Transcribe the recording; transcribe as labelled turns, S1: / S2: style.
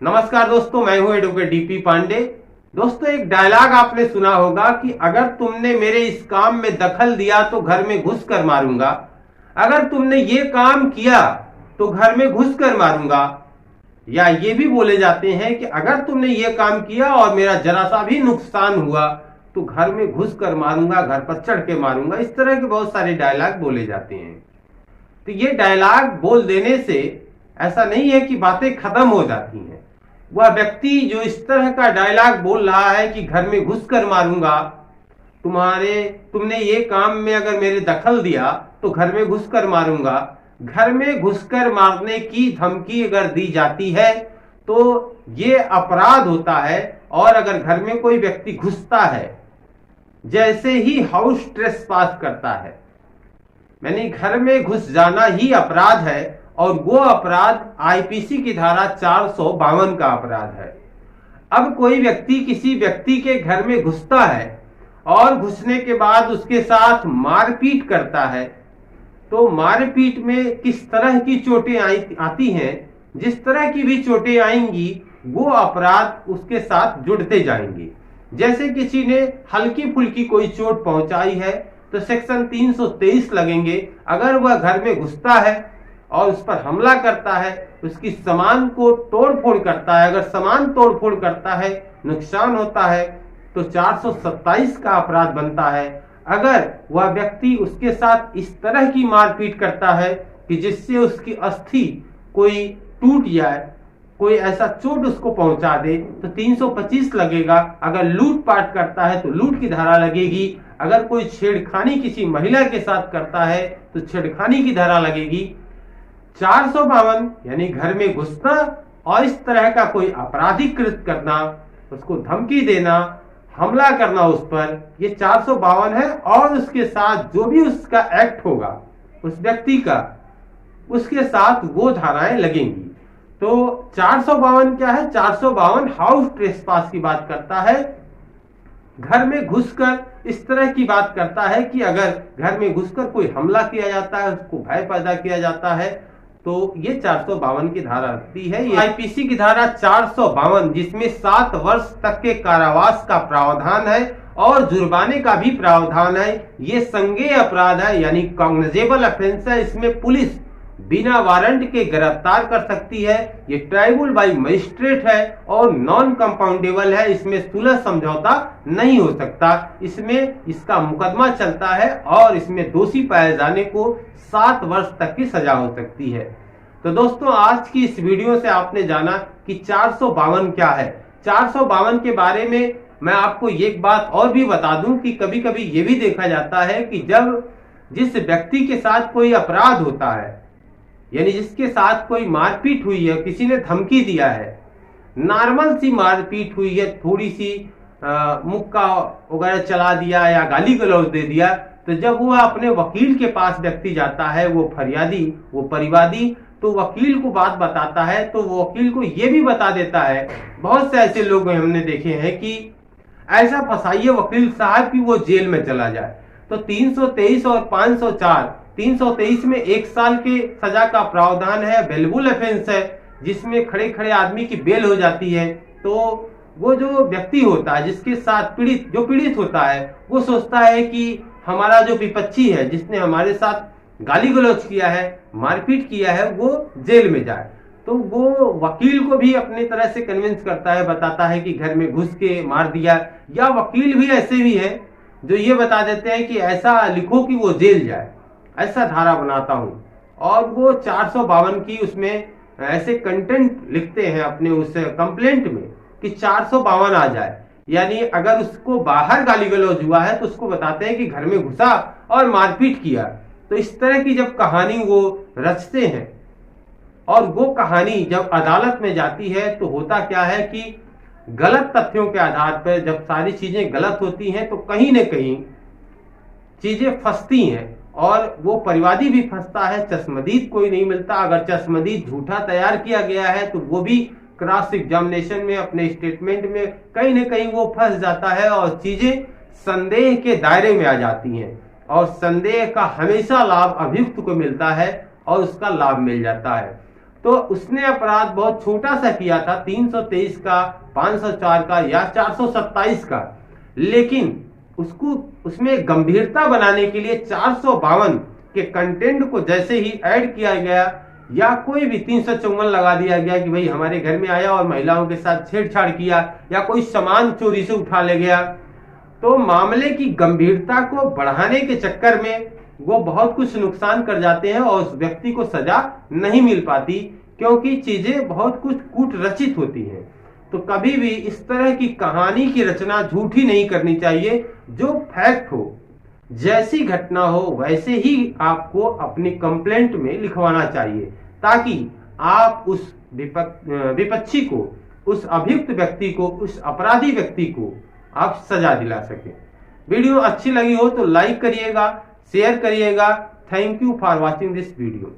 S1: नमस्कार दोस्तों, मैं हूं एडवोकेट डीपी पांडे। दोस्तों, एक डायलॉग आपने सुना होगा कि अगर तुमने मेरे इस काम में दखल दिया तो घर में घुस कर मारूंगा, अगर तुमने ये काम किया तो घर में घुस कर मारूंगा। या ये भी बोले जाते हैं कि अगर तुमने ये काम किया और मेरा जरा सा भी नुकसान हुआ तो घर में घुस कर मारूंगा, घर पर चढ़ के मारूंगा। इस तरह के बहुत सारे डायलॉग बोले जाते हैं। तो ये डायलॉग बोल देने से ऐसा नहीं है कि बातें खत्म हो जाती हैं। वह व्यक्ति जो इस तरह का डायलॉग बोल रहा है कि घर में घुस कर मारूंगा, तुमने ये काम में अगर मेरे दखल दिया तो घर में घुस कर मारूंगा, घर में घुसकर मारने की धमकी अगर दी जाती है तो ये अपराध होता है। और अगर घर में कोई व्यक्ति घुसता है, जैसे ही हाउस ट्रेसपास करता है, यानी घर में घुस जाना ही अपराध है, और वो अपराध आईपीसी की धारा 452 का अपराध है। अब कोई व्यक्ति किसी व्यक्ति के घर में घुसता है और घुसने के बाद उसके साथ मारपीट करता है, तो मारपीट में किस तरह की चोटें आती हैं, जिस तरह की भी चोटें आएंगी वो अपराध उसके साथ जुड़ते जाएंगे। जैसे किसी ने हल्की फुल्की कोई चोट पहुंचाई है तो सेक्शन 323 लगेंगे। अगर वह घर में घुसता है और उस पर हमला करता है, उसकी सामान को तोड़ फोड़ करता है, अगर सामान तोड़ फोड़ करता है, नुकसान होता है, तो 427 का अपराध बनता है। अगर वह व्यक्ति उसके साथ इस तरह की मारपीट करता है कि जिससे उसकी अस्थि कोई टूट जाए, कोई ऐसा चोट उसको पहुंचा दे, तो 325 लगेगा। अगर लूटपाट करता है तो लूट की धारा लगेगी। अगर कोई छेड़खानी किसी महिला के साथ करता है तो छेड़खानी की धारा लगेगी। 452 यानी घर में घुसना और इस तरह का कोई आपराधिक कृत्य करना, उसको धमकी देना, हमला करना उस पर, ये 452 है। और उसके साथ जो भी उसका एक्ट होगा उस व्यक्ति का, उसके साथ वो धाराएं लगेंगी। तो 452 क्या है? 452 हाउस ट्रेसपास की बात करता है। घर में घुसकर इस तरह की बात करता है कि अगर घर में घुसकर कोई हमला किया जाता है, उसको भय पैदा किया जाता है, तो ये 452 की धारा लगती है। ये आईपीसी की धारा 452 जिसमें 7 वर्ष तक के कारावास का प्रावधान है और जुर्माने का भी प्रावधान है। ये संज्ञेय अपराध है, यानी कॉग्निजेबल ऑफेंस है। इसमें पुलिस बिना वारंट के गिरफ्तार कर सकती है। ये ट्राइबल बाय मजिस्ट्रेट है और नॉन कंपाउंडेबल है। इसमें सुलह समझौता नहीं हो सकता। इसमें इसका मुकदमा चलता है और इसमें दोषी पाए जाने को 7 वर्ष तक की सजा हो सकती है। तो दोस्तों, आज की इस वीडियो से आपने जाना कि 452 क्या है। 452 के बारे में मैं आपको एक बात और भी बता दूं कि कभी कभी ये भी देखा जाता है कि जब जिस व्यक्ति के साथ कोई अपराध होता है, यानी जिसके साथ कोई मारपीट हुई है, किसी ने धमकी दिया है, नॉर्मल सी मारपीट हुई है, थोड़ी सी मुक्का वगैरह चला दिया या गाली गलौज दे दिया, तो जब वो अपने वकील के पास व्यक्ति जाता है, वो फरियादी, वो परिवादी, तो वकील को बात बताता है, तो वो वकील को ये भी बता देता है, बहुत से ऐसे लोग हमने देखे हैं कि ऐसा फंसाइए वकील साहब कि वो जेल में चला जाए। तो 323 और 504, 323 में 1 साल के सजा का प्रावधान है, बेलबुल ऑफेंस है, जिसमें खड़े खड़े आदमी की बेल हो जाती है। तो वो जो व्यक्ति होता है जिसके साथ पीड़ित होता है, वो सोचता है कि हमारा जो विपक्षी है, जिसने हमारे साथ गाली गलौज किया है, मारपीट किया है, वो जेल में जाए। तो वो वकील को भी अपनी तरह से कन्विंस करता है, बताता है कि घर में घुस के मार दिया। या वकील भी ऐसे भी हैं जो ये बता देते हैं कि ऐसा लिखो कि वो जेल जाए, ऐसा धारा बनाता हूं। और वो 452 की उसमें ऐसे कंटेंट लिखते हैं अपने उस कंप्लेंट में कि 452 आ जाए। यानी अगर उसको बाहर गाली गलौज हुआ है तो उसको बताते हैं कि घर में घुसा और मारपीट किया। तो इस तरह की जब कहानी वो रचते हैं और वो कहानी जब अदालत में जाती है, तो होता क्या है कि गलत तथ्यों के आधार पर जब सारी चीजें गलत होती हैं तो कहीं न कहीं चीजें फंसती हैं और वो परिवादी भी फंसता है, चश्मदीद कोई नहीं मिलता। अगर चश्मदीद झूठा तैयार किया गया है तो वो भी क्रॉस एग्जामिनेशन में अपने स्टेटमेंट में कहीं न कहीं वो फंस जाता है और चीजें संदेह के दायरे में आ जाती हैं। और संदेह का हमेशा लाभ अभियुक्त को मिलता है और उसका लाभ मिल जाता है। तो उसने अपराध बहुत छोटा सा किया था, 323 का, 504 का या 427 का, लेकिन उसको उसमें गंभीरता बनाने के लिए 452 के कंटेंट को जैसे ही ऐड किया गया या कोई भी 354 लगा दिया गया कि भाई हमारे घर में आया और महिलाओं के साथ छेड़छाड़ किया या कोई सामान चोरी से उठा ले गया, तो मामले की गंभीरता को बढ़ाने के चक्कर में वो बहुत कुछ नुकसान कर जाते हैं और उस व्यक्ति को सजा नहीं मिल पाती, क्योंकि चीजें बहुत कुछ कूट रचित होती हैं। तो कभी भी इस तरह की कहानी की रचना झूठी नहीं करनी चाहिए। जो फैक्ट हो, जैसी घटना हो वैसे ही आपको अपनी कंप्लेंट में लिखवाना चाहिए, ताकि आप उस विपक्षी को, उस अभियुक्त व्यक्ति को, उस अपराधी व्यक्ति को आप सजा दिला सके। वीडियो अच्छी लगी हो तो लाइक करिएगा, शेयर करिएगा। Thank you for watching this video.